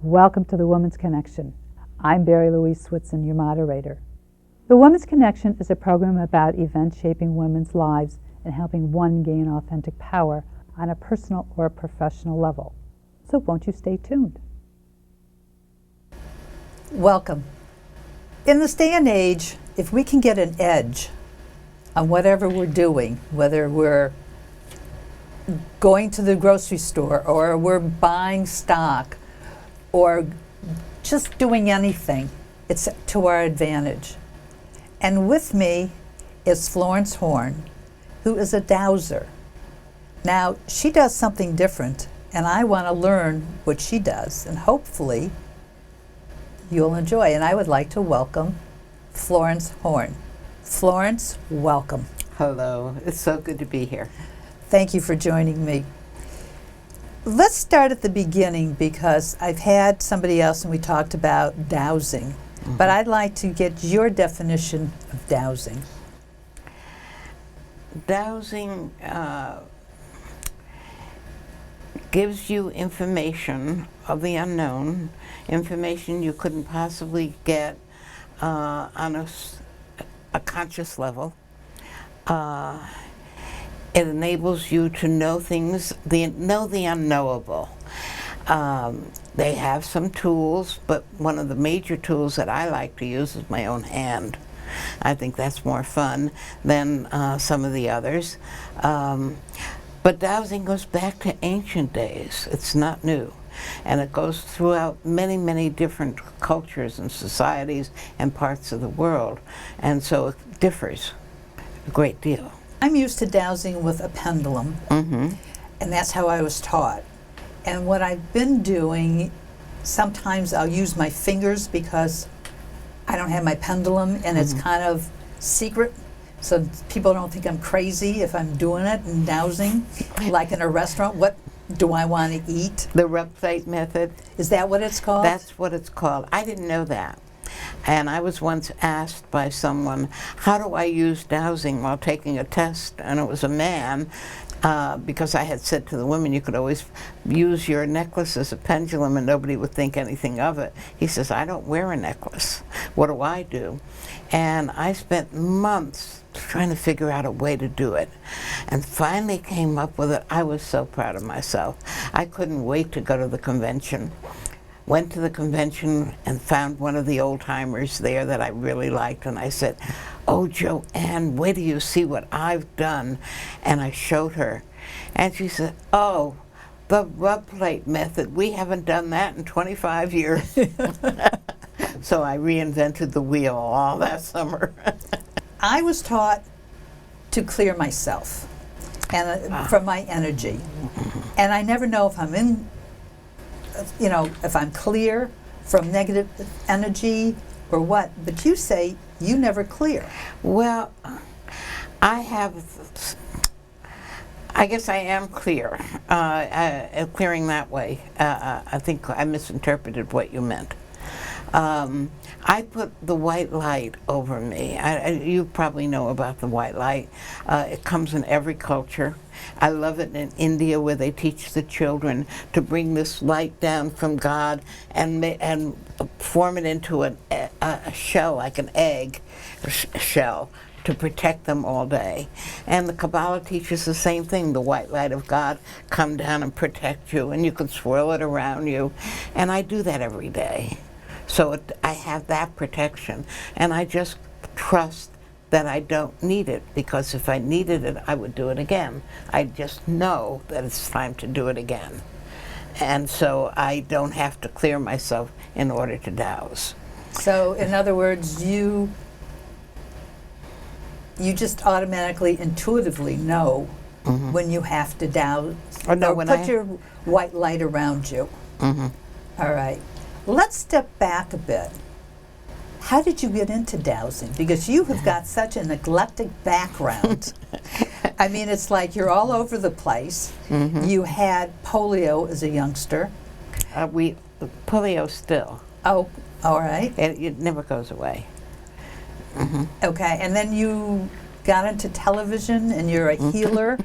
Welcome to the Woman's Connection. I'm Barrie-Louise Switzen, your moderator. The Woman's Connection is a program about events shaping women's lives and helping one gain authentic power on a personal or professional level. So won't you stay tuned? Welcome. In this day and age, if we can get an edge on whatever we're doing, whether we're going to the grocery store or we're buying stock or just doing anything, it's to our advantage. And with me is Florence Horn, who is a Dowser. Now, she does something different, and I want to learn what she does, and hopefully you'll enjoy. And I would like to welcome Florence Horn. Florence, welcome. Hello, it's so good to be here. Thank you for joining me. Let's start at the beginning because I've had somebody else and we talked about dowsing, but I'd like to get your definition of dowsing. Dowsing gives you information of the unknown, information you couldn't possibly get on a conscious level. It enables you to know things, know the unknowable. They have some tools, but one of the major tools that I like to use is my own hand. I think that's more fun than some of the others. But dowsing goes back to ancient days. It's not new. And it goes throughout many, many different cultures and societies and parts of the world. And so it differs a great deal. I'm used to dowsing with a pendulum, and that's how I was taught. And what I've been doing, sometimes I'll use my fingers because I don't have my pendulum, and it's kind of secret, so people don't think I'm crazy if I'm doing it and dowsing. Like in a restaurant, what do I want to eat? The rub plate method. Is that what it's called? That's what it's called. I didn't know that. And I was once asked by someone, how do I use dowsing while taking a test? And it was a man, because I had said to the women, you could always use your necklace as a pendulum and nobody would think anything of it. He says, I don't wear a necklace. What do I do? And I spent months trying to figure out a way to do it, and finally came up with it. I was so proud of myself. I couldn't wait to go to the convention. Went to the convention and found one of the old-timers there that I really liked, and I said, oh, Joanne, wait till you see what I've done. And I showed her, and she said, oh, the rub plate method, we haven't done that in 25 years. So I reinvented the wheel all that summer. I was taught to clear myself and from my energy, and I never know if I'm in, if I'm clear from negative energy or what, but you say you never clear. Well, I guess I am clear, clearing that way. I think I misinterpreted what you meant. I put the white light over me. You probably know about the white light. It comes in every culture. I love it in India where they teach the children to bring this light down from God and form it into a shell, like an egg shell, to protect them all day. And the Kabbalah teaches the same thing, the white light of God come down and protect you, and you can swirl it around you. And I do that every day. So I have that protection, and I just trust that I don't need it, because if I needed it, I would do it again. I just know that it's time to do it again. And so I don't have to clear myself in order to dowse. So in other words, you just automatically, intuitively know when you have to dowse, or put your white light around you. All right. Let's step back a bit. How did you get into dowsing? Because you have got such an eclectic background. I mean, it's like you're all over the place. You had polio as a youngster. Polio still. Oh, all right. It never goes away. Okay, and then you got into television, and you're a healer,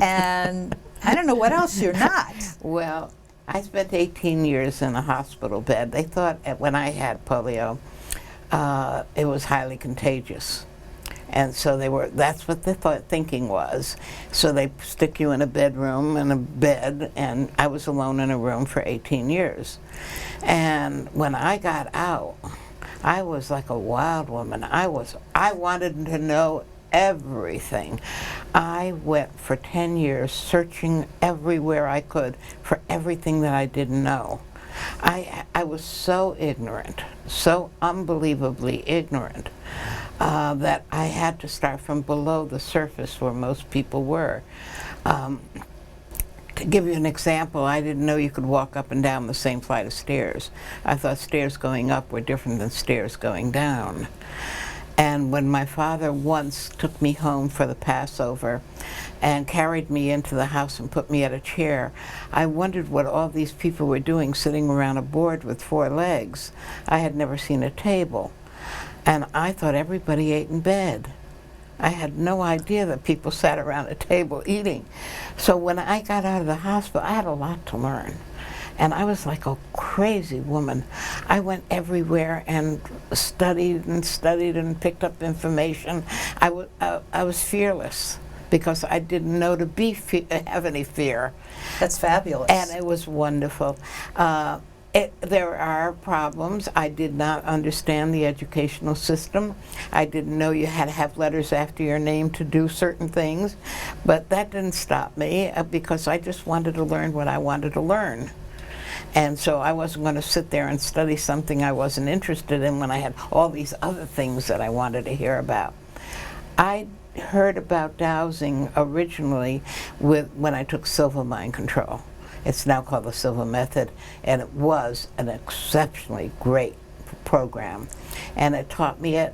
and I don't know what else you're not. Well, I spent 18 years in a hospital bed. They thought when I had polio, it was highly contagious. And so that's what the thinking was. So they stick you in a bedroom and a bed, and I was alone in a room for 18 years. And when I got out, I was like a wild woman. I wanted to know everything. I went for 10 years searching everywhere I could for everything that I didn't know. I was so ignorant, so unbelievably ignorant, that I had to start from below the surface where most people were. To give you an example, I didn't know you could walk up and down the same flight of stairs. I thought stairs going up were different than stairs going down. And when my father once took me home for the Passover and carried me into the house and put me at a chair, I wondered what all these people were doing sitting around a board with 4 legs. I had never seen a table. And I thought everybody ate in bed. I had no idea that people sat around a table eating. So when I got out of the hospital, I had a lot to learn. And I was like a crazy woman. I went everywhere and studied and picked up information. I was fearless because I didn't know to have any fear. That's fabulous. And it was wonderful. There are problems. I did not understand the educational system. I didn't know you had to have letters after your name to do certain things. But that didn't stop me because I just wanted to learn what I wanted to learn. And so I wasn't going to sit there and study something I wasn't interested in when I had all these other things that I wanted to hear about. I heard about dowsing originally when I took silver mind control. It's now called the Silver Method, and it was an exceptionally great program. And it taught me it,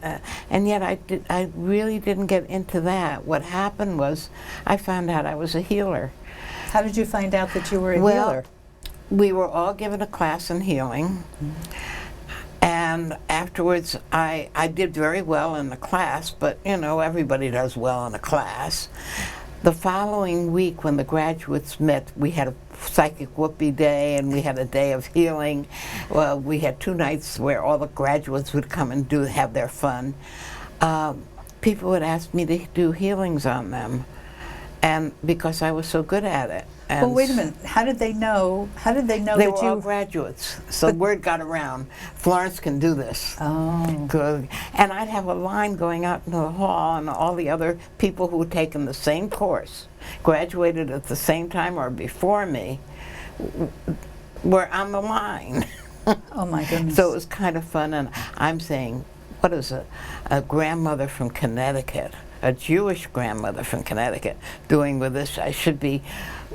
and yet I really didn't get into that. What happened was I found out I was a healer. How did you find out that you were a Well, healer? we were all given a class in healing, and afterwards I did very well in the class, but you know, everybody does well in a class. The following week when the graduates met, we had a psychic whoopee day and we had a day of healing. Well, we had 2 nights where all the graduates would come and have their fun. People would ask me to do healings on them, and because I was so good at it. Well, wait a minute. How did they know? How did they know They that were you? all graduates, so word got around. Florence can do this. Oh. Good. And I'd have a line going out into the hall, and all the other people who had taken the same course, graduated at the same time or before me, were on the line. Oh my goodness. So it was kind of fun, and I'm saying, what is a grandmother from Connecticut, a Jewish grandmother from Connecticut, doing with this? I should be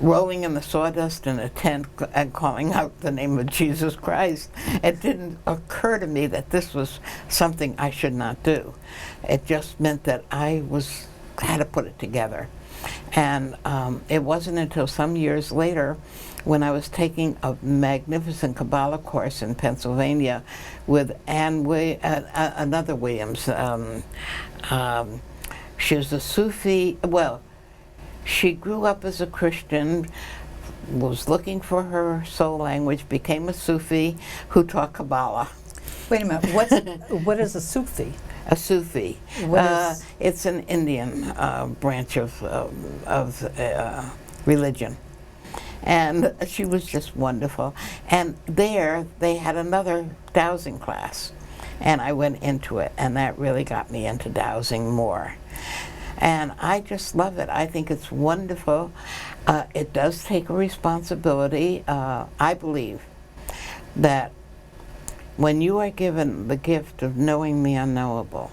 rolling in the sawdust in a tent and calling out the name of Jesus Christ. It didn't occur to me that this was something I should not do. It just meant that I had to put it together. And it wasn't until some years later when I was taking a magnificent Kabbalah course in Pennsylvania with another Williams. She was a Sufi. Well, she grew up as a Christian, was looking for her soul language, became a Sufi who taught Kabbalah. Wait a minute. What is a Sufi? A Sufi. It's an Indian branch of religion. And she was just wonderful. And there they had another dowsing class. And I went into it, and that really got me into dowsing more. And I just love it. I think it's wonderful. It does take a responsibility. I believe that when you are given the gift of knowing the unknowable,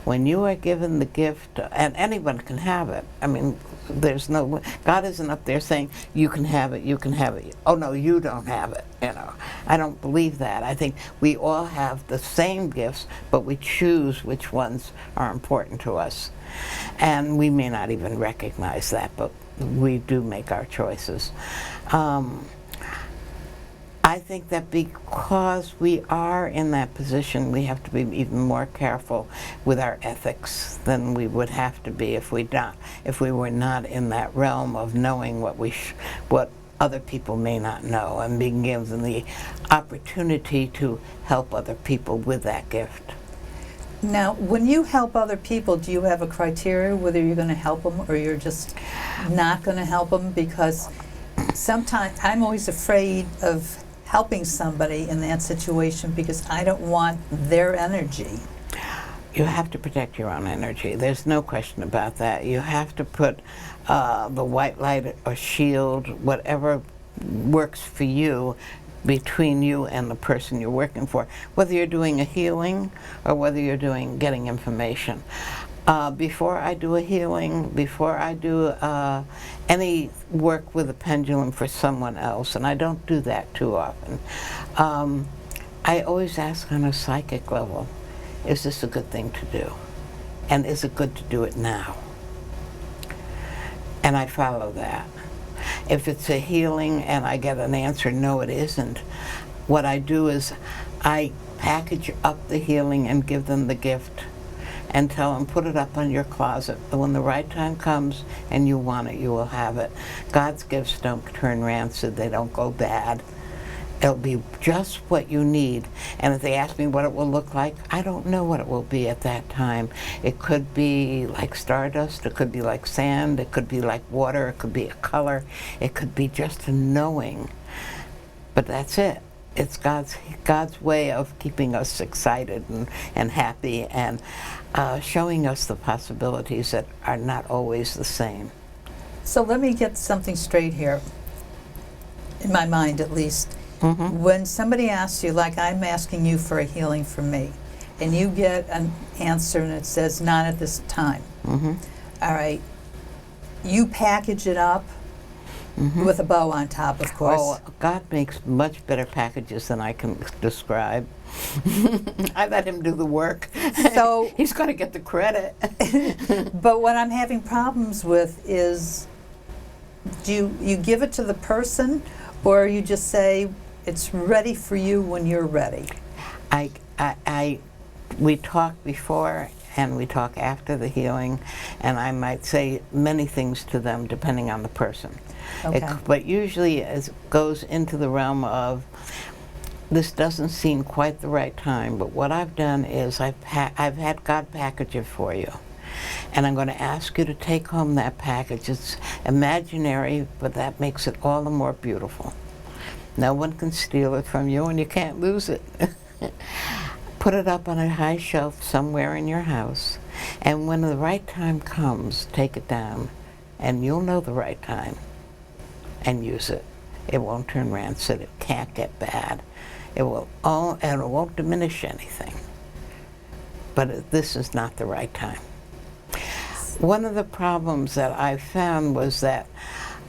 when you are given the gift, and anyone can have it. I mean, God isn't up there saying, you can have it, you can have it. Oh no, you don't have it, you know. I don't believe that. I think we all have the same gifts, but we choose which ones are important to us. And we may not even recognize that, but we do make our choices. I think that because we are in that position, we have to be even more careful with our ethics than we would have to be if we were not in that realm of knowing what other people may not know, and being given the opportunity to help other people with that gift. Now, when you help other people, do you have a criteria whether you're going to help them or you're just not going to help them? Because sometimes I'm always afraid of helping somebody in that situation because I don't want their energy. You have to protect your own energy. There's no question about that. You have to put the white light or shield, whatever works for you, between you and the person you're working for, whether you're doing a healing or whether you're getting information. Before I do a healing, before I do any work with a pendulum for someone else, and I don't do that too often, I always ask on a psychic level, is this a good thing to do? And is it good to do it now? And I follow that. If it's a healing and I get an answer, no, it isn't, what I do is I package up the healing and give them the gift and tell them, put it up on your closet. And when the right time comes and you want it, you will have it. God's gifts don't turn rancid. They don't go bad. It'll be just what you need. And if they ask me what it will look like, I don't know what it will be at that time. It could be like stardust, it could be like sand, it could be like water, it could be a color, it could be just a knowing. But that's it. It's God's way of keeping us excited and happy and showing us the possibilities that are not always the same. So let me get something straight here, in my mind at least. Mm-hmm. When somebody asks you, like I'm asking you for a healing from me, and you get an answer and it says, not at this time. Mm-hmm. All right. You package it up with a bow on top, of course. Oh, God makes much better packages than I can describe. I let him do the work. So he's going to get the credit. But what I'm having problems with is, do you give it to the person, or you just say it's ready for you when you're ready? We talk before and we talk after the healing, and I might say many things to them depending on the person. Okay. But usually it goes into the realm of, this doesn't seem quite the right time, but what I've done is I've had God package it for you. And I'm going to ask you to take home that package. It's imaginary, but that makes it all the more beautiful. No one can steal it from you, and you can't lose it. Put it up on a high shelf somewhere in your house, and when the right time comes, take it down, and you'll know the right time, and use it. It won't turn rancid. It can't get bad. It will and it won't diminish anything. But this is not the right time. One of the problems that I found was that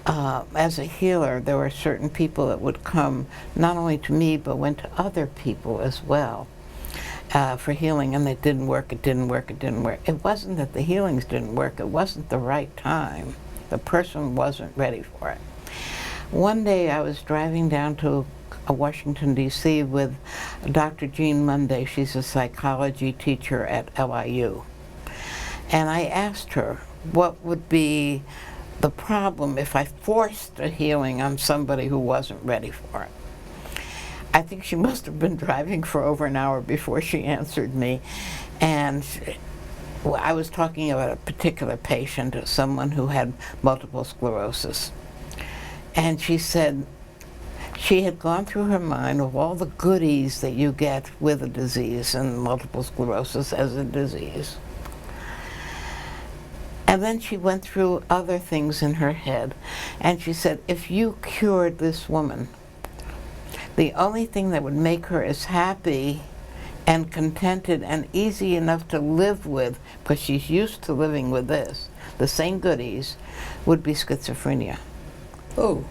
as a healer, there were certain people that would come not only to me, but went to other people as well for healing, and it didn't work, it didn't work, it didn't work. It wasn't that the healings didn't work, it wasn't the right time. The person wasn't ready for it. One day I was driving down to Washington, D.C. with Dr. Jean Monday. She's a psychology teacher at LIU. And I asked her what would be the problem if I forced a healing on somebody who wasn't ready for it. I think she must have been driving for over an hour before she answered me. And I was talking about a particular patient, someone who had multiple sclerosis. And she said she had gone through her mind of all the goodies that you get with a disease, and multiple sclerosis as a disease. And then she went through other things in her head, and she said, if you cured this woman, the only thing that would make her as happy and contented and easy enough to live with, because she's used to living with this, the same goodies, would be schizophrenia. Oh.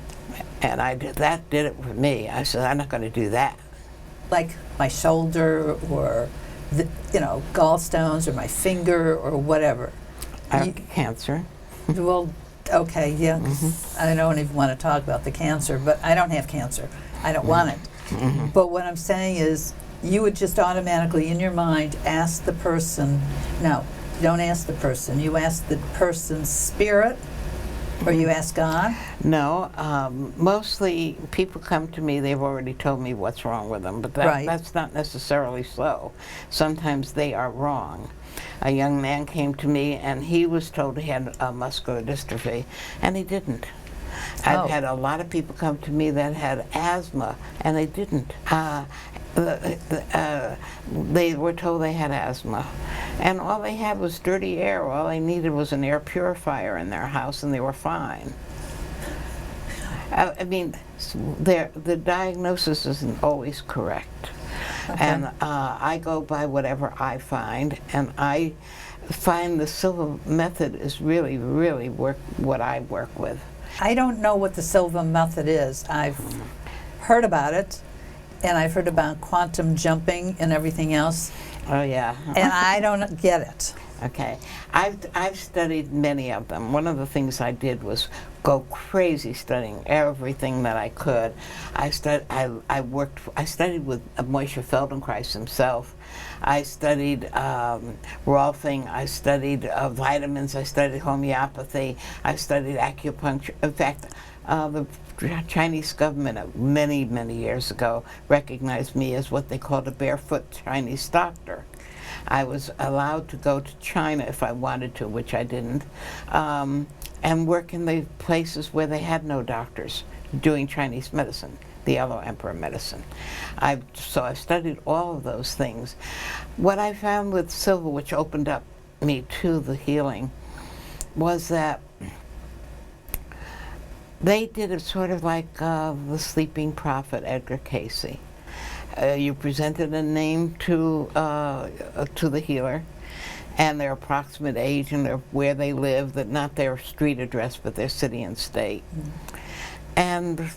And that did it for me. I said, I'm not going to do that. Like my shoulder, or gallstones, or my finger, or whatever. Cancer. Well, okay, yeah. I don't even want to talk about the cancer, but I don't have cancer. I don't want it. But what I'm saying is, you would just automatically, in your mind, ask the person. No, you don't ask the person. You ask the person's spirit Or you ask God? No, mostly people come to me, they've already told me what's wrong with them, but that's not necessarily so. Sometimes they are wrong. A young man came to me and he was told he had muscular dystrophy, and he didn't. I've had a lot of people come to me that had asthma, and they didn't. They were told they had asthma, and all they had was dirty air. All they needed was an air purifier in their house, and they were fine. I mean, the diagnosis isn't always correct. Okay. And I go by whatever I find, and I find the Silva method is really, really what I work with. I don't know what the Silva method is. I've heard about it, and I've heard about quantum jumping and everything else. Oh, yeah. And I don't get it. Okay. I've studied many of them. One of the things I did was go crazy studying everything that I could. I studied with Moshe Feldenkrais himself. I studied Rolfing. I studied vitamins. I studied homeopathy. I studied acupuncture. In fact, the Chinese government many, many years ago recognized me as what they called a barefoot Chinese doctor. I was allowed to go to China if I wanted to, which I didn't, and work in the places where they had no doctors doing Chinese medicine, the Yellow Emperor medicine. So I studied all of those things. What I found with Silva, which opened up me to the healing, was that they did it sort of like the sleeping prophet Edgar Cayce. You presented a name to the healer, and their approximate age and where they live, not their street address, but their city and state. And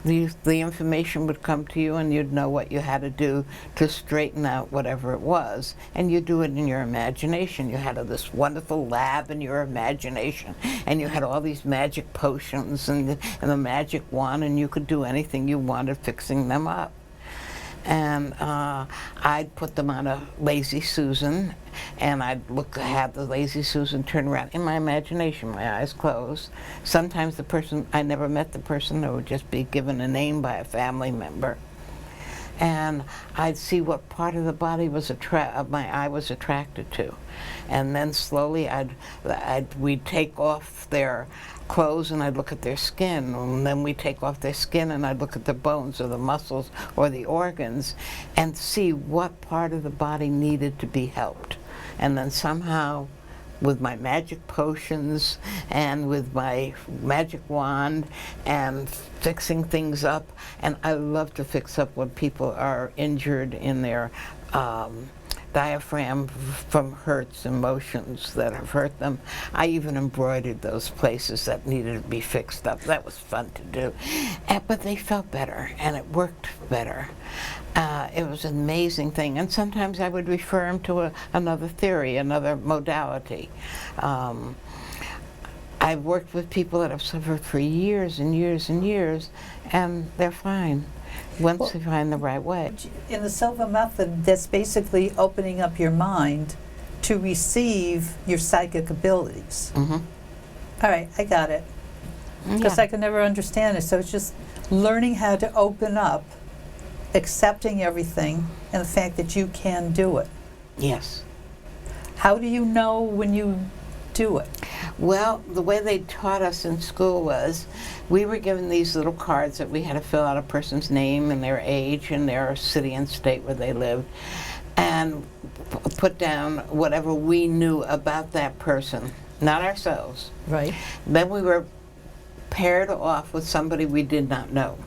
the information would come to you, and you'd know what you had to do to straighten out whatever it was. And you do it in your imagination. You had this wonderful lab in your imagination, and you had all these magic potions and the magic wand, and you could do anything you wanted fixing them up. And I'd put them on a Lazy Susan, and I'd have the Lazy Susan turn around in my imagination, my eyes closed. Sometimes I never met the person, or would just be given a name by a family member. And I'd see what part of the body my eye was attracted to. And then slowly we'd take off their clothes, and I'd look at their skin, and then we'd take off their skin, and I'd look at the bones or the muscles or the organs and see what part of the body needed to be helped. And then somehow, with my magic potions and with my magic wand and fixing things up, and I love to fix up when people are injured in their diaphragm from hurts, emotions that have hurt them. I even embroidered those places that needed to be fixed up. That was fun to do. But they felt better, and it worked better. It was an amazing thing. And sometimes I would refer them to another theory, another modality. I've worked with people that have suffered for years and years and years, and they're fine once they find the right way. In the Silva method, that's basically opening up your mind to receive your psychic abilities. Mm-hmm. All right, I got it. Because I could never understand it. So it's just learning how to open up, accepting everything, and the fact that you can do it. Yes. How do you know when you do it? Well, the way they taught us in school was we were given these little cards that we had to fill out a person's name and their age and their city and state where they lived, and put down whatever we knew about that person, not ourselves. Right. Then we were paired off with somebody we did not know.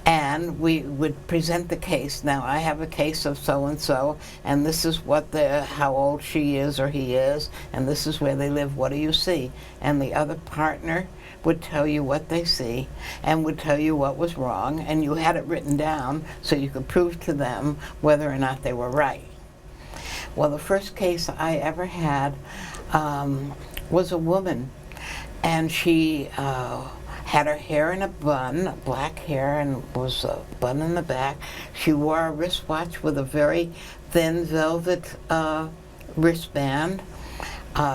And we would present the case. Now, I have a case of so-and-so, and this is how old she is or he is, and this is where they live. What do you see? And the other partner would tell you what they see and would tell you what was wrong, and you had it written down so you could prove to them whether or not they were right. Well, the first case I ever had was a woman, and she had her hair in a bun, black hair, and was a bun in the back. She wore a wristwatch with a very thin velvet wristband.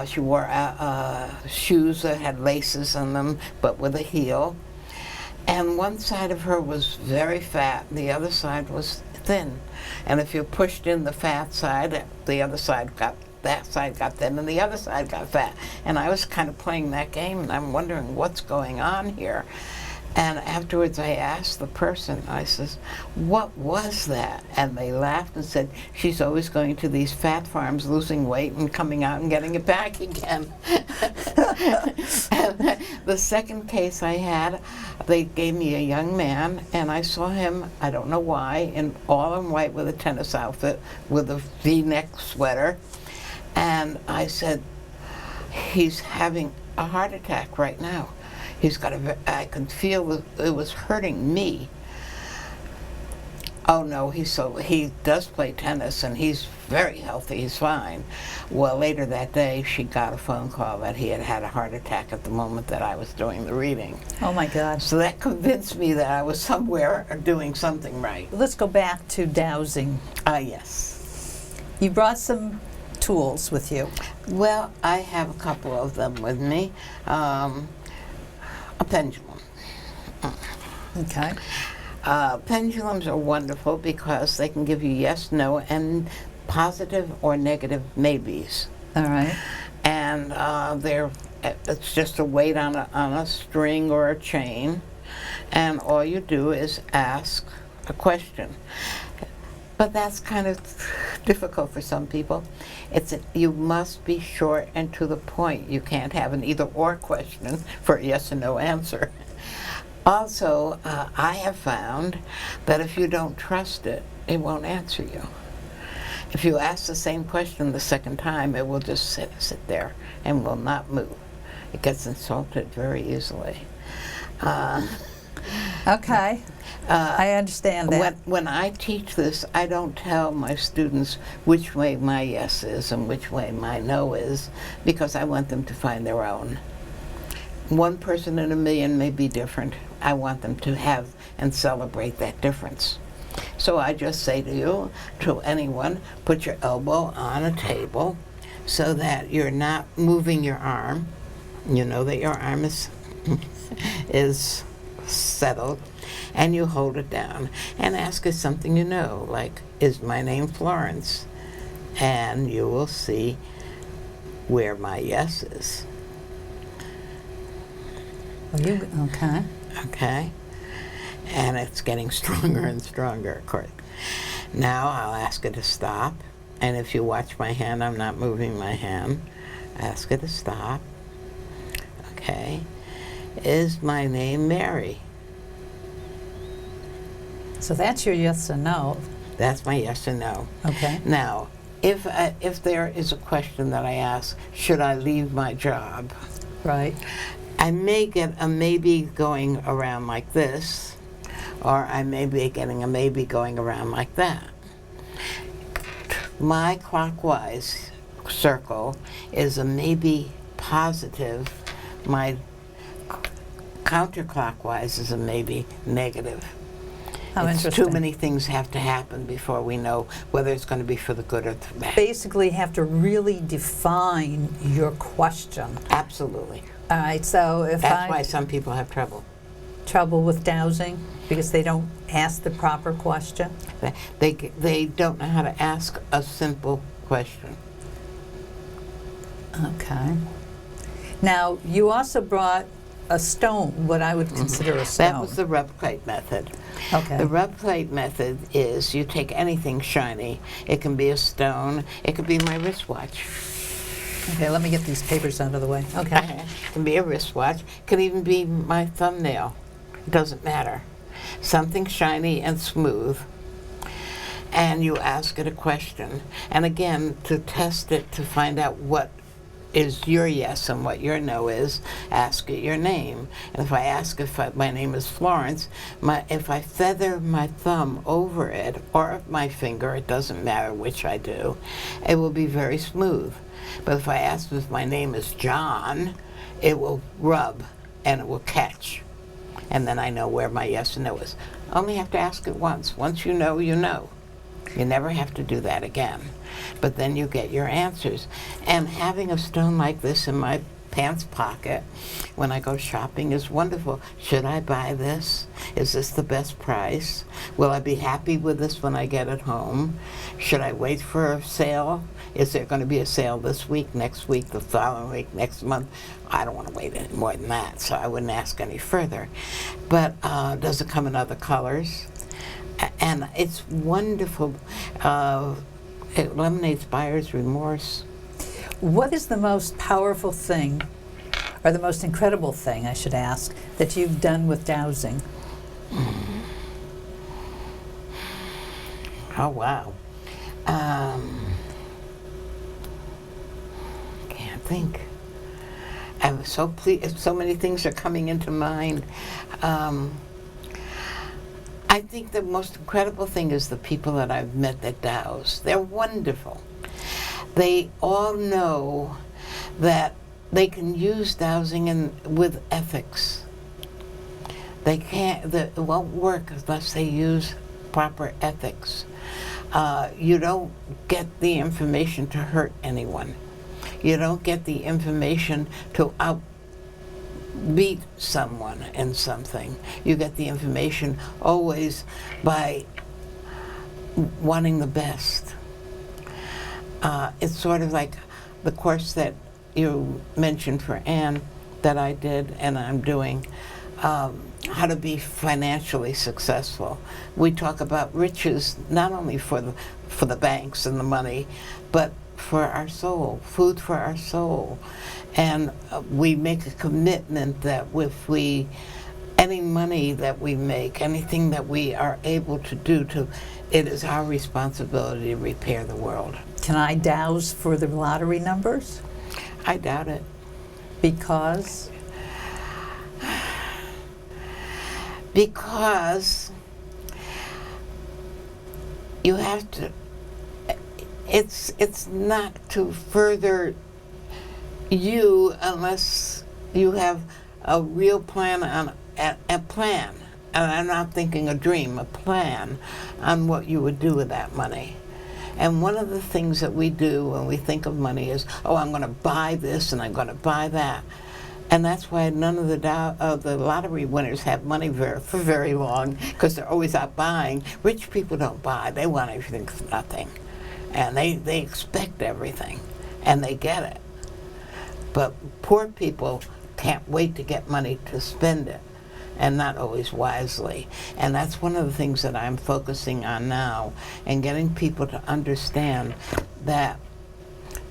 She wore shoes that had laces on them, but with a heel. And one side of her was very fat, and the other side was thin. And if you pushed in the fat side, the other side got, that side got thin, and the other side got fat. And I was kind of playing that game, and I'm wondering what's going on here. And afterwards I asked the person, I says, what was that? And they laughed and said, she's always going to these fat farms, losing weight and coming out and getting it back again. And the second case I had, they gave me a young man, and I saw him, I don't know why, all in white with a tennis outfit, with a V-neck sweater. And I said, he's having a heart attack right now. He's got I can feel it was hurting me. Oh no, he does play tennis and he's very healthy, he's fine. Well, later that day, she got a phone call that he had had a heart attack at the moment that I was doing the reading. Oh my God. So that convinced me that I was somewhere doing something right. Let's go back to dowsing. Yes. You brought some tools with you. Well, I have a couple of them with me. A pendulum. Okay. Pendulums are wonderful because they can give you yes, no, and positive or negative maybes. All right. And it's just a weight on a string or a chain, and all you do is ask a question. But that's kind of difficult for some people. You must be short and to the point. You can't have an either-or question for a yes or no answer. Also, I have found that if you don't trust it, it won't answer you. If you ask the same question the second time, it will just sit there and will not move. It gets insulted very easily. Okay. I understand that. When I teach this, I don't tell my students which way my yes is and which way my no is, because I want them to find their own. One person in a million may be different. I want them to have and celebrate that difference. So I just say to you, to anyone, put your elbow on a table so that you're not moving your arm. You know that your arm is settled, and you hold it down and ask us something you know, like, is my name Florence? And you will see where my yes is. Okay. Okay? And it's getting stronger and stronger, of course. Now I'll ask it to stop, and if you watch my hand, I'm not moving my hand. Ask it to stop. Okay. Is my name Mary? So that's your yes or no. That's my yes or no. Okay. Now, if there is a question that I ask, should I leave my job? Right. I may get a maybe going around like this, or I may be getting a maybe going around like that. My clockwise circle is a maybe positive. My counterclockwise is a maybe negative. How It's interesting. too many things have to happen before we know whether it's going to be for the good or the bad. Basically have to really define your question. Absolutely. All right, so if That's why some people have trouble. trouble with dowsing because they don't ask the proper question. They don't know how to ask a simple question. Okay. Now, you also brought a stone, what I would consider a stone. That was the rub plate method. Okay. The rub plate method is you take anything shiny. It can be a stone. It could be my wristwatch. Okay, let me get these papers out of the way. Okay. It can be a wristwatch. It could even be my thumbnail. It doesn't matter. Something shiny and smooth. And you ask it a question. And again, to test it, to find out what is your yes and what your no is, ask it your name. And if I ask if my name is Florence, if I feather my thumb over it, or my finger, it doesn't matter which I do, it will be very smooth. But if I ask if my name is John, it will rub and it will catch. And then I know where my yes and no is. Only have to ask it once. Once you know, you know. You never have to do that again. But then you get your answers. And having a stone like this in my pants pocket when I go shopping is wonderful. Should I buy this? Is this the best price? Will I be happy with this when I get it home? Should I wait for a sale? Is there going to be a sale this week, next week, the following week, next month? I don't want to wait any more than that, so I wouldn't ask any further. But does it come in other colors? And it's wonderful. It eliminates buyer's remorse. What is the most powerful thing, or the most incredible thing, I should ask, that you've done with dowsing? Oh, wow. Can't think. I'm so pleased. So many things are coming into mind. I think the most incredible thing is the people that I've met that Dowse. They're wonderful. They all know that they can use dowsing with ethics. They can't. It won't work unless they use proper ethics. You don't get the information to hurt anyone. You don't get the information to outbeat someone in something. You get the information always by wanting the best. It's sort of like the course that you mentioned for Anne that I did and I'm doing, how to be financially successful. We talk about riches not only for the banks and the money, but for our soul, food for our soul. And we make a commitment that if any money that we make, anything that we are able to do, it is our responsibility to repair the world. Can I dowse for the lottery numbers? I doubt it. Because? Because you have to, it's not to further you unless you have a real plan a plan. And I'm not thinking a dream, a plan on what you would do with that money. And one of the things that we do when we think of money is, oh, I'm going to buy this and I'm going to buy that. And that's why none of the lottery winners have money for very long, because they're always out buying. Rich people don't buy. They want everything for nothing. And they expect everything, and they get it. But poor people can't wait to get money to spend it, and not always wisely. And that's one of the things that I'm focusing on now, and getting people to understand that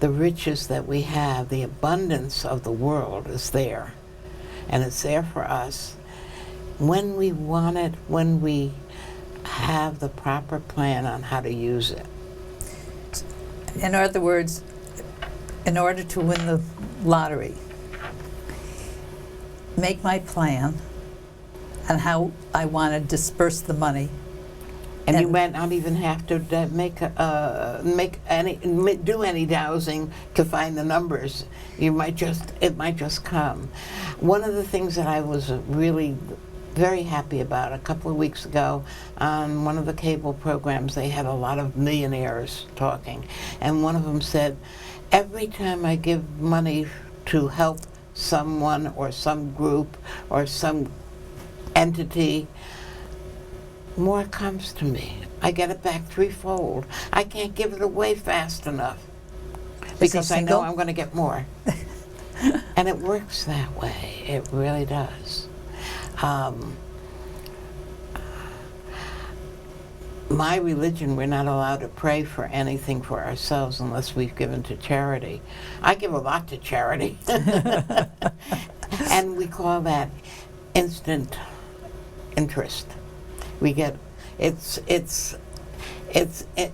the riches that we have, the abundance of the world is there. And it's there for us when we want it, when we have the proper plan on how to use it. In other words, in order to win the lottery, make my plan on how I want to disperse the money. And you might not even have to do any dowsing to find the numbers. It might just come. One of the things that I was really very happy about a couple of weeks ago on one of the cable programs, they had a lot of millionaires talking, and one of them said, every time I give money to help someone or some group or some entity, more comes to me. I get it back threefold. I can't give it away fast enough because I know I'm going to get more. And it works that way. It really does. My religion, we're not allowed to pray for anything for ourselves unless we've given to charity. I give a lot to charity. And we call that instant interest. We get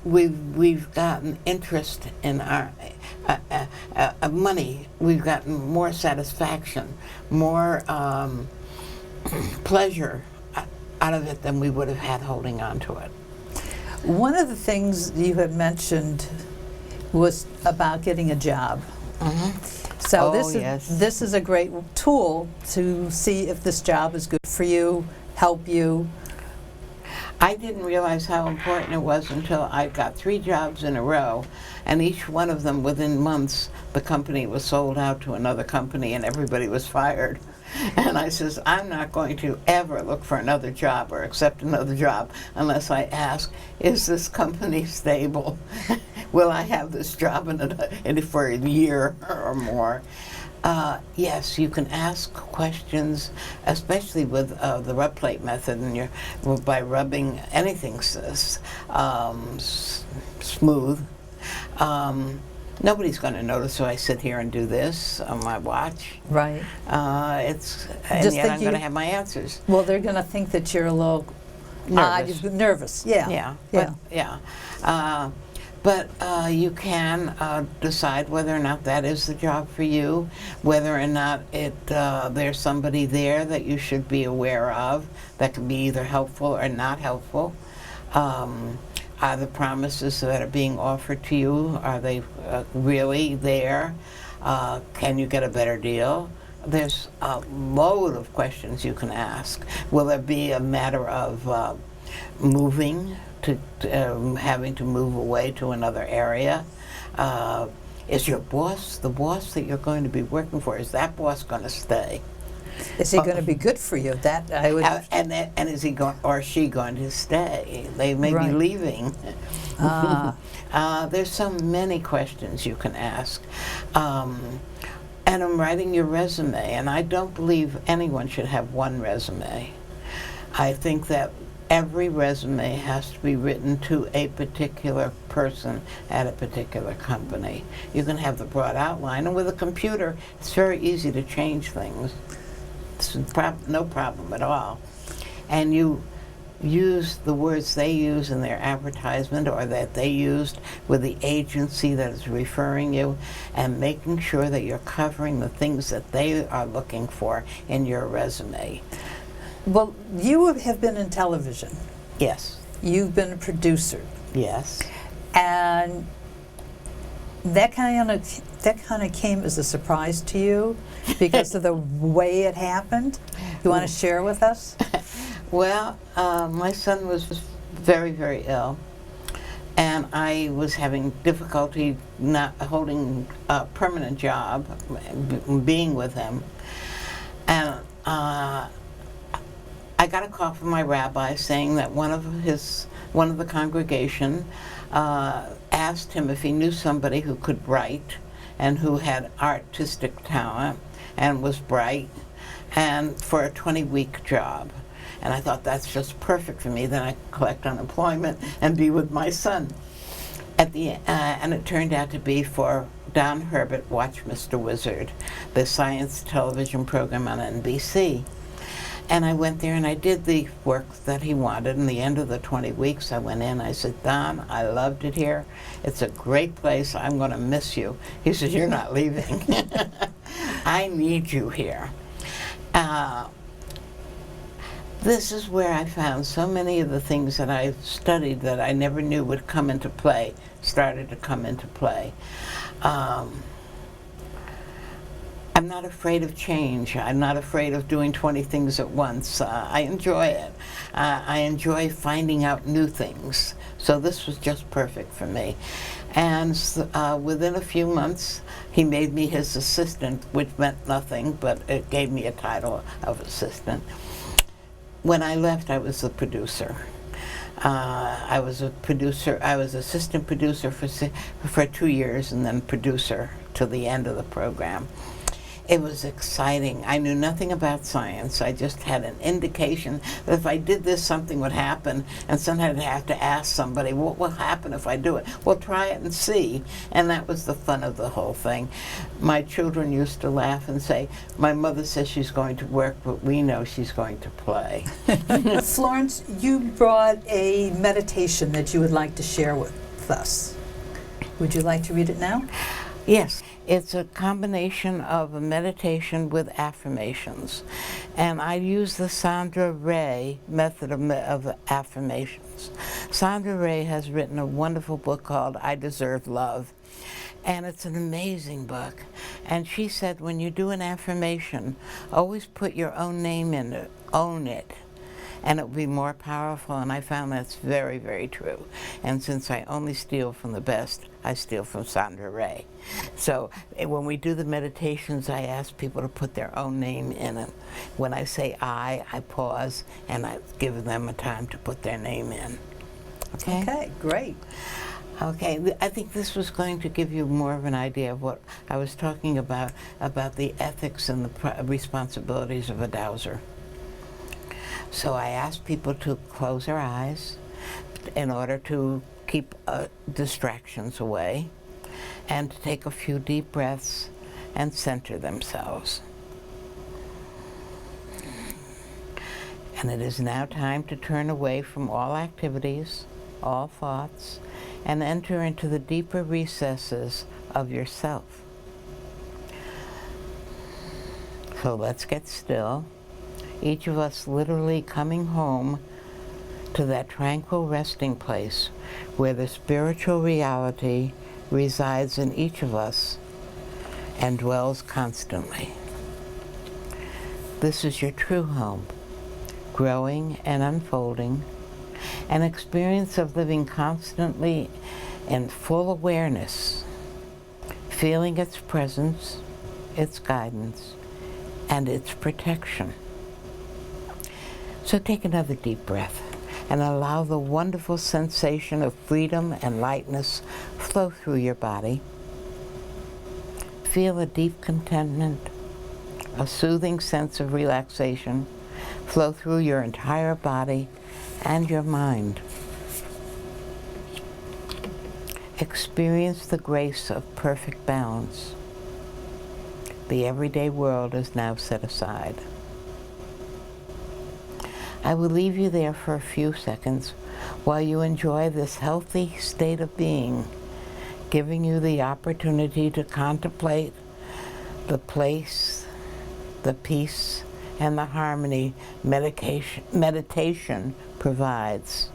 we've gotten interest in our money. We've gotten more satisfaction, more pleasure out of it than we would have had holding on to it. One of the things you had mentioned was about getting a job. Mm-hmm. So yes. This is a great tool to see if this job is good for you, help you. I didn't realize how important it was until I got 3 jobs in a row, and each one of them within months, the company was sold out to another company and everybody was fired. And I says, I'm not going to ever look for another job or accept another job unless I ask, is this company stable? Will I have this job for a year or more? Yes, you can ask questions, especially with the rub plate method, and by rubbing anything smooth. Nobody's going to notice if I sit here and do this on my watch. Right. And Just yet think I'm going to have my answers. Well, they're going to think that you're a little Nervous. Nervous. Yeah. But you can decide whether or not that is the job for you, whether or not there's somebody there that you should be aware of that can be either helpful or not helpful. Are the promises that are being offered to you, are they really there? Can you get a better deal? There's a load of questions you can ask. Will there be a matter of moving, having to move away to another area? Is your boss, the boss that you're going to be working for, is that boss going to stay? Is he going to be good for you? That I would. And is he going or is she going to stay? They may be leaving. There's so many questions you can ask. And I'm writing your resume, and I don't believe anyone should have one resume. I think that every resume has to be written to a particular person at a particular company. You can have the broad outline, and with a computer, it's very easy to change things. It's no problem at all. And you use the words they use in their advertisement or that they used with the agency that is referring you, and making sure that you're covering the things that they are looking for in your resume. Well, you have been in television. Yes. You've been a producer. Yes. And that kind of came as a surprise to you because of the way it happened. You want to share with us? Well, my son was very, very ill, and I was having difficulty not holding a permanent job, being with him. And I got a call from my rabbi saying that one of the congregation asked him if he knew somebody who could write and who had artistic talent and was bright, and for a 20-week job. And I thought, that's just perfect for me. Then I could collect unemployment and be with my son. And it turned out to be for Don Herbert, Watch Mr. Wizard, the science television program on NBC. And I went there and I did the work that he wanted. And the end of the 20 weeks, I went in. I said, Don, I loved it here. It's a great place. I'm going to miss you. He said, you're not leaving. I need you here. This is where I found so many of the things that I studied that I never knew would come into play, started to come into play. I'm not afraid of change. I'm not afraid of doing 20 things at once. I enjoy it. I enjoy finding out new things. So this was just perfect for me. And within a few months, he made me his assistant, which meant nothing, but it gave me a title of assistant. When I left, I was the producer. I was assistant producer for 2 years, and then producer till the end of the program. It was exciting. I knew nothing about science. I just had an indication that if I did this, something would happen, and sometimes I'd have to ask somebody, what will happen if I do it? Well, try it and see. And that was the fun of the whole thing. My children used to laugh and say, my mother says she's going to work, but we know she's going to play. Florence, you brought a meditation that you would like to share with us. Would you like to read it now? Yes. It's a combination of a meditation with affirmations. And I use the Sandra Ray method of affirmations. Sandra Ray has written a wonderful book called I Deserve Love. And it's an amazing book. And she said, when you do an affirmation, always put your own name in it, own it. and it will be more powerful, and I found that's very, very true. And since I only steal from the best, I steal from Sandra Ray. So when we do the meditations, I ask people to put their own name in it. When I say I pause and I give them a time to put their name in. Okay? Okay, great. Okay, I think this was going to give you more of an idea of what I was talking about the ethics and the responsibilities of a dowser. So I asked people to close their eyes in order to keep distractions away, and to take a few deep breaths and center themselves. And it is now time to turn away from all activities, all thoughts, and enter into the deeper recesses of yourself. So let's get still, each of us literally coming home to that tranquil resting place where the spiritual reality resides in each of us and dwells constantly. This is your true home, growing and unfolding, an experience of living constantly in full awareness, feeling its presence, its guidance, and its protection. So take another deep breath and allow the wonderful sensation of freedom and lightness flow through your body. Feel a deep contentment, a soothing sense of relaxation flow through your entire body and your mind. Experience the grace of perfect balance. The everyday world is now set aside. I will leave you there for a few seconds while you enjoy this healthy state of being, giving you the opportunity to contemplate the place, the peace, and the harmony meditation provides.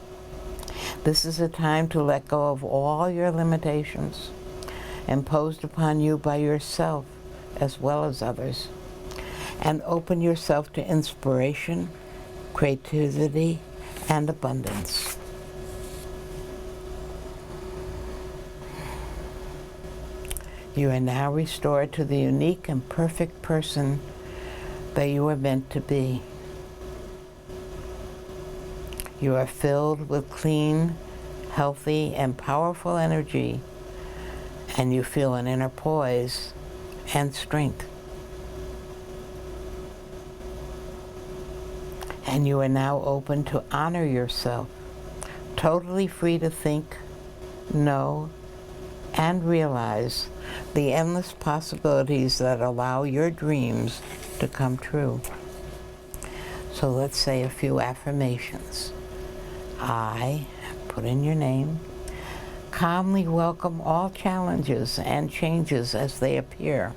This is a time to let go of all your limitations imposed upon you by yourself as well as others, and open yourself to inspiration, creativity, and abundance. You are now restored to the unique and perfect person that you are meant to be. You are filled with clean, healthy, and powerful energy, and you feel an inner poise and strength. And you are now open to honor yourself, totally free to think, know, and realize the endless possibilities that allow your dreams to come true. So let's say a few affirmations. I, put in your name, calmly welcome all challenges and changes as they appear.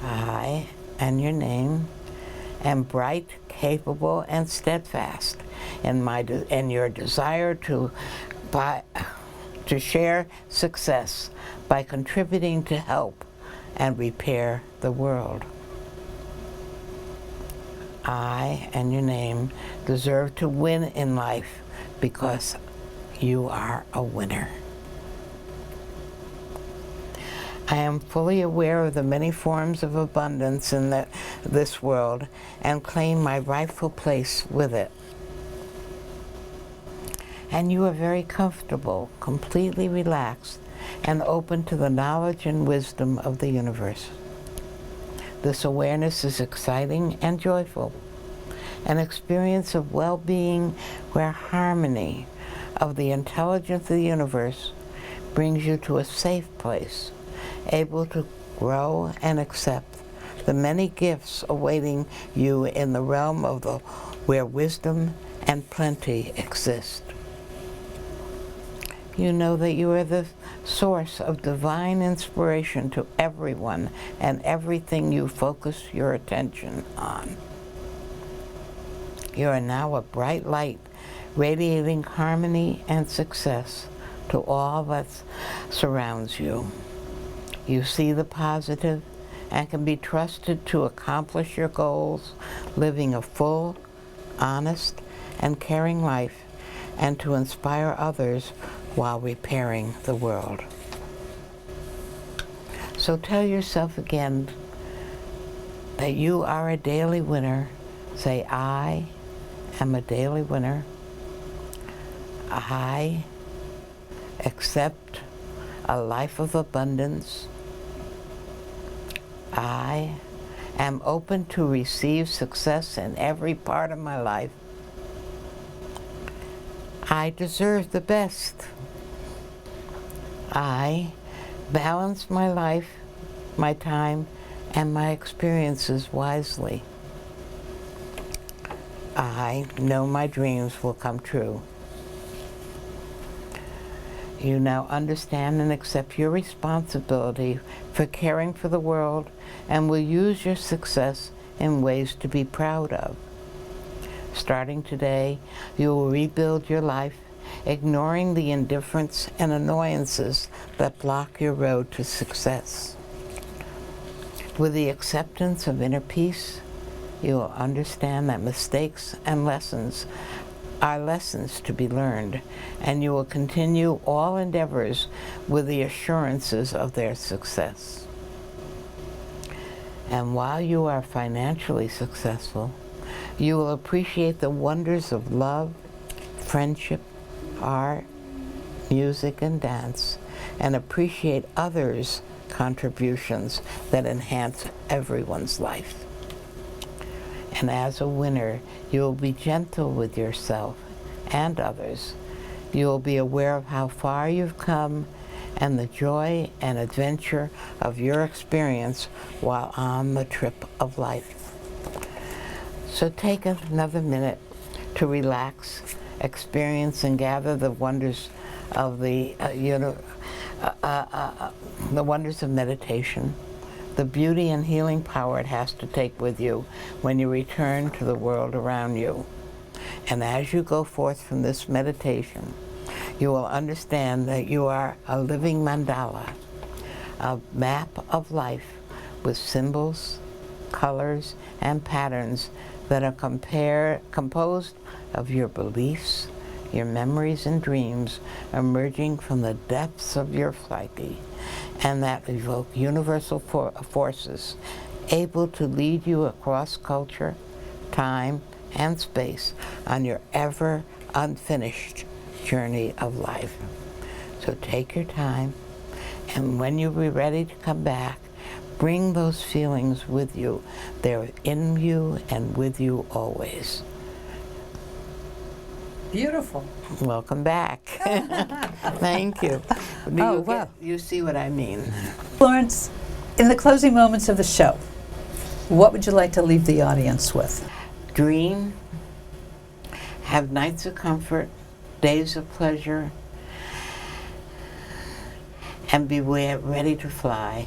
I, and your name, am bright, capable, and steadfast in your desire to share success by contributing to help and repair the world. I and your name deserve to win in life because you are a winner. I am fully aware of the many forms of abundance in this world and claim my rightful place with it. And you are very comfortable, completely relaxed, and open to the knowledge and wisdom of the universe. This awareness is exciting and joyful, an experience of well-being where harmony of the intelligence of the universe brings you to a safe place, able to grow and accept the many gifts awaiting you in the realm of where wisdom and plenty exist. You know that you are the source of divine inspiration to everyone and everything you focus your attention on. You are now a bright light, radiating harmony and success to all that surrounds you. You see the positive and can be trusted to accomplish your goals, living a full, honest, and caring life, and to inspire others while repairing the world. So tell yourself again that you are a daily winner. Say, I am a daily winner. I accept a life of abundance. I am open to receive success in every part of my life. I deserve the best. I balance my life, my time, and my experiences wisely. I know my dreams will come true. You now understand and accept your responsibility for caring for the world and will use your success in ways to be proud of. Starting today, you will rebuild your life, ignoring the indifference and annoyances that block your road to success. With the acceptance of inner peace, you will understand that mistakes and lessons are lessons to be learned, and you will continue all endeavors with the assurances of their success. And while you are financially successful, you will appreciate the wonders of love, friendship, art, music, and dance, and appreciate others' contributions that enhance everyone's life. And as a winner, you will be gentle with yourself and others. You will be aware of how far you've come and the joy and adventure of your experience while on the trip of life. So take another minute to relax, experience, and gather the wonders of the wonders of meditation, the beauty and healing power it has to take with you when you return to the world around you. And as you go forth from this meditation, you will understand that you are a living mandala, a map of life with symbols, colors, and patterns that are composed of your beliefs, your memories and dreams emerging from the depths of your psyche, and that evoke universal forces able to lead you across culture, time, and space on your ever unfinished journey of life. So take your time, and when you be ready to come back, bring those feelings with you. They're in you and with you always. Beautiful. Welcome back. Thank you. Wow. You see what I mean. Florence, in the closing moments of the show, what would you like to leave the audience with? Dream, have nights of comfort, days of pleasure, and be ready to fly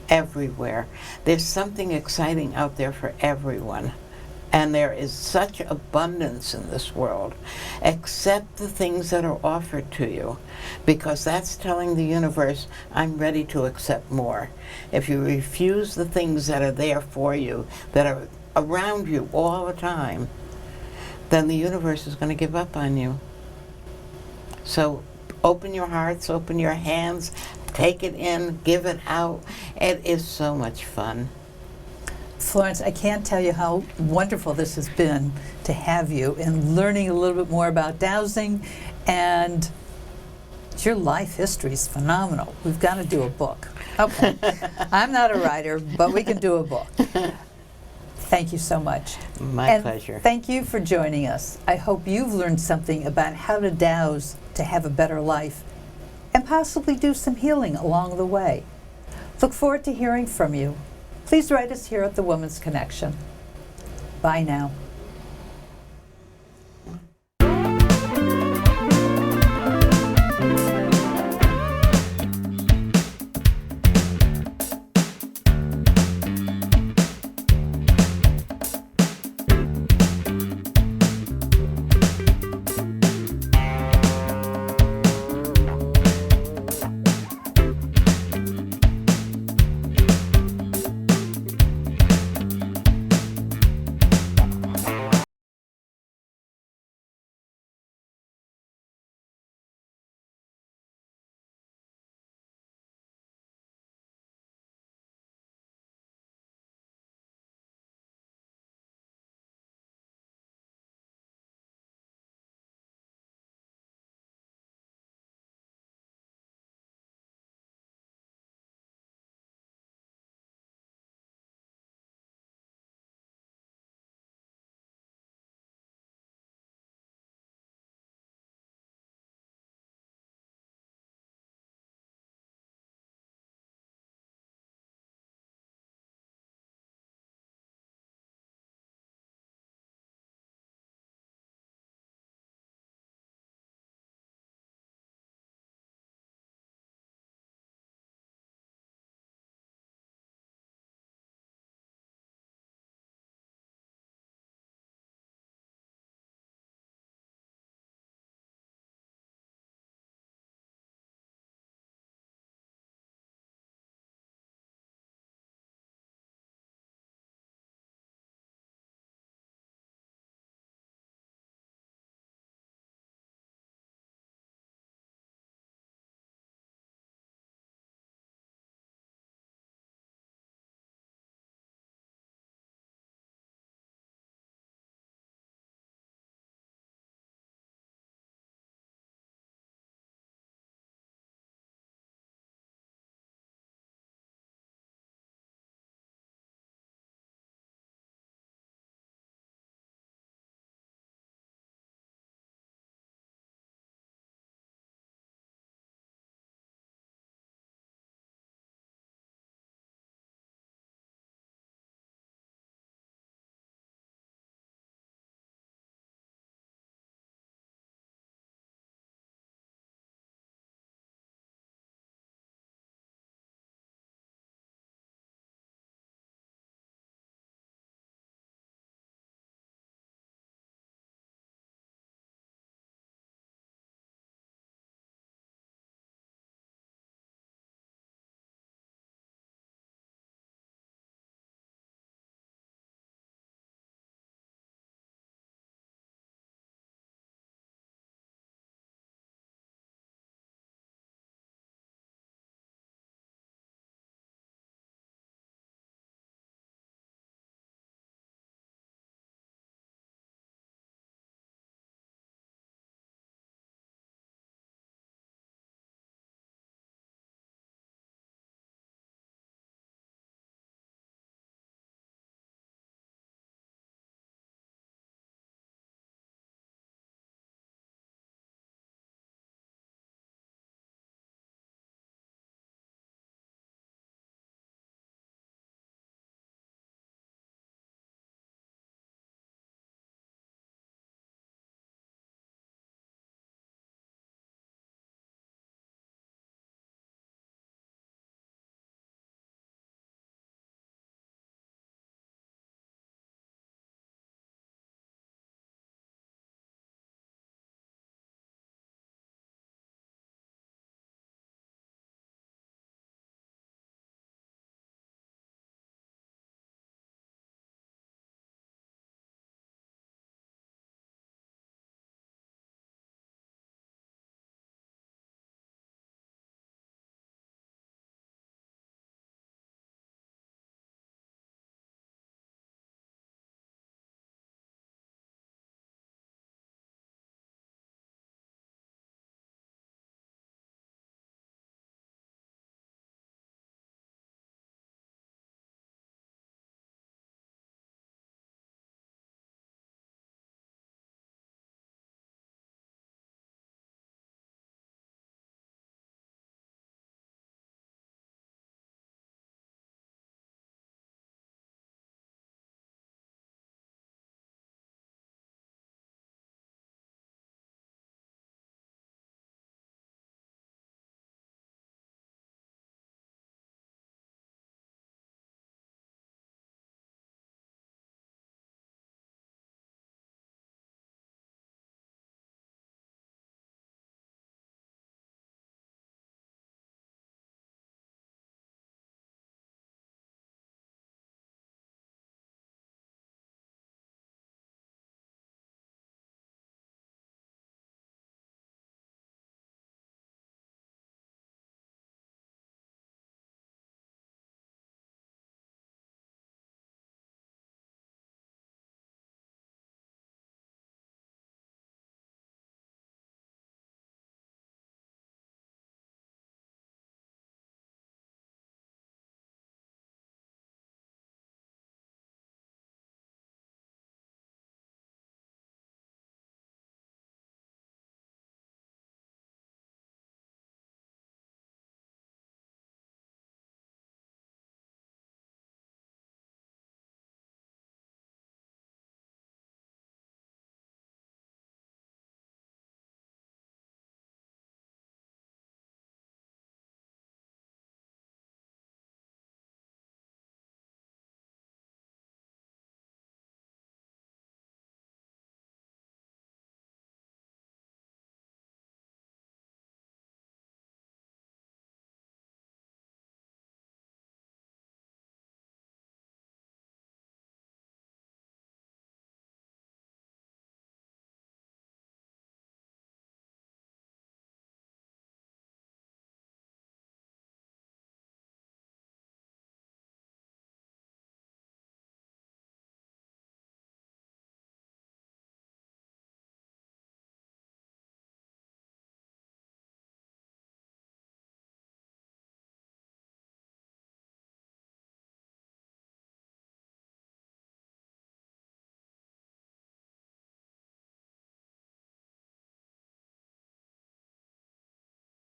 everywhere. There's something exciting out there for everyone. And there is such abundance in this world. Accept the things that are offered to you, because that's telling the universe, I'm ready to accept more. If you refuse the things that are there for you, that are around you all the time, then the universe is going to give up on you. So open your hearts, open your hands, take it in, give it out. It is so much fun. Florence, I can't tell you how wonderful this has been to have you and learning a little bit more about dowsing, and your life history is phenomenal. We've got to do a book. Okay. I'm not a writer, but we can do a book. Thank you so much. My pleasure. Thank you for joining us. I hope you've learned something about how to dowse to have a better life and possibly do some healing along the way. Look forward to hearing from you. Please write us here at The Woman's Connection. Bye now.